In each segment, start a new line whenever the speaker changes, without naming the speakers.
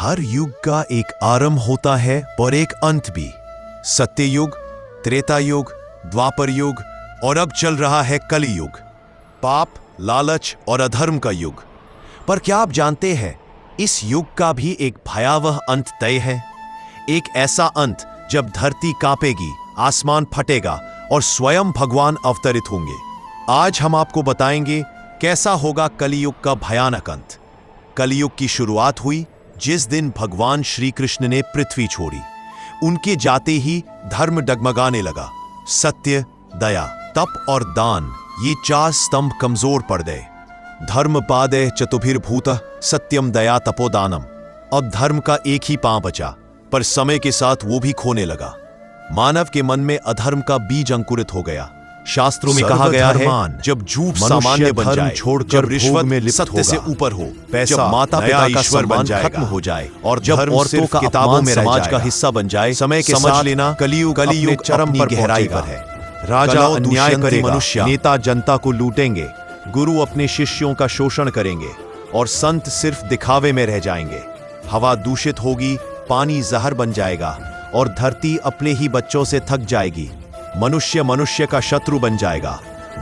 हर युग का एक आरंभ होता है और एक अंत भी। सत्य युग, त्रेता युग, द्वापर युग और अब चल रहा है कली युग। पाप, लालच और अधर्म का युग। पर क्या आप जानते हैं, इस युग का भी एक भयावह अंत तय है। एक ऐसा अंत जब धरती कांपेगी, आसमान फटेगा और स्वयं भगवान अवतरित होंगे। आज हम आपको बताएंगे कैसा होगा कलियुग का भयानक अंत। कलियुग की शुरुआत हुई जिस दिन भगवान श्री कृष्ण ने पृथ्वी छोड़ी। उनके जाते ही धर्म डगमगाने लगा। सत्य, दया, तप और दान, ये 4 स्तंभ कमजोर पड़ गए। धर्म पादे चतुर्भिर्भूतः सत्यम दया तपोदानम। अब धर्म का एक ही पांव बचा, पर समय के साथ वो भी खोने लगा। मानव के मन में अधर्म का बीज अंकुरित हो गया। शास्त्रों में कहा गया है, जब झूठ सामान्य बन जाए, जब रिश्वत में सत्य से ऊपर हो, जब माता पिता का सम्मान खत्म हो जाए और जब औरतों का किताबों में समाज का हिस्सा बन जाए, समय के साथ लेना कलियुग चरम पर गहराई पर है। राजा अन्याय करेगा, मनुष्य नेता जनता को लूटेंगे, गुरु अपने शिष्यों का शोषण करेंगे और संत सिर्फ दिखावे में रह जाएंगे। हवा दूषित होगी, पानी जहर बन जाएगा और धरती अपने ही बच्चों से थक जाएगी। मनुष्य मनुष्य का शत्रु बन जाएगा,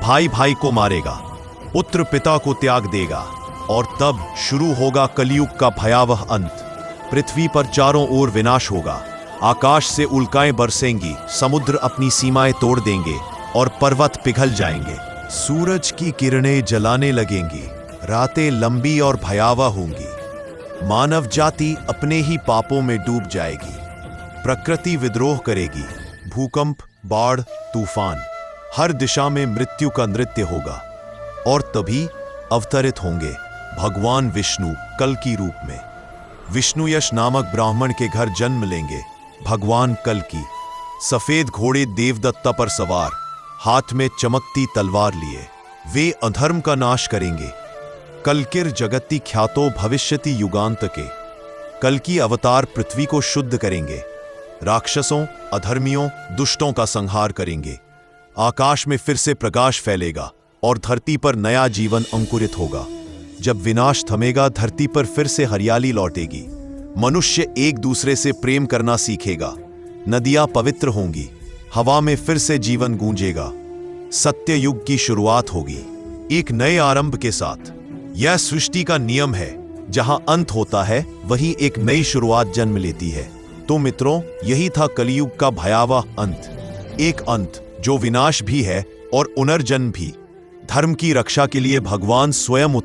भाई भाई को मारेगा, पुत्र पिता को त्याग देगा और तब शुरू होगा कलियुग का भयावह अंत। पृथ्वी पर चारों ओर विनाश होगा, आकाश से उल्काएं बरसेंगी, समुद्र अपनी सीमाएं तोड़ देंगे और पर्वत पिघल जाएंगे। सूरज की किरणें जलाने लगेंगी, रातें लंबी और भयावह होंगी। मानव जाति अपने ही पापों में डूब जाएगी। प्रकृति विद्रोह करेगी, भूकंप, बाढ़, तूफान, हर दिशा में मृत्यु का नृत्य होगा। और तभी अवतरित होंगे भगवान विष्णु कल्कि रूप में। विष्णुयश नामक ब्राह्मण के घर जन्म लेंगे भगवान कल्कि। सफेद घोड़े देवदत्ता पर सवार, हाथ में चमकती तलवार लिए, वे अधर्म का नाश करेंगे। कल्किर जगति ख्यातो भविष्यति युगांत के। कल्कि अवतार पृथ्वी को शुद्ध करेंगे, राक्षसों, अधर्मियों, दुष्टों का संहार करेंगे। आकाश में फिर से प्रकाश फैलेगा और धरती पर नया जीवन अंकुरित होगा। जब विनाश थमेगा, धरती पर फिर से हरियाली लौटेगी। मनुष्य एक दूसरे से प्रेम करना सीखेगा, नदियां पवित्र होंगी, हवा में फिर से जीवन गूंजेगा। सत्य युग की शुरुआत होगी एक नए आरंभ के साथ। यह सृष्टि का नियम है, जहां अंत होता है वहीं एक नई शुरुआत जन्म लेती है। तो मित्रों, यही था कलियुग का भयावह अंत। एक अंत जो विनाश भी है और पुनर्जन्म भी। धर्म की रक्षा के लिए भगवान स्वयं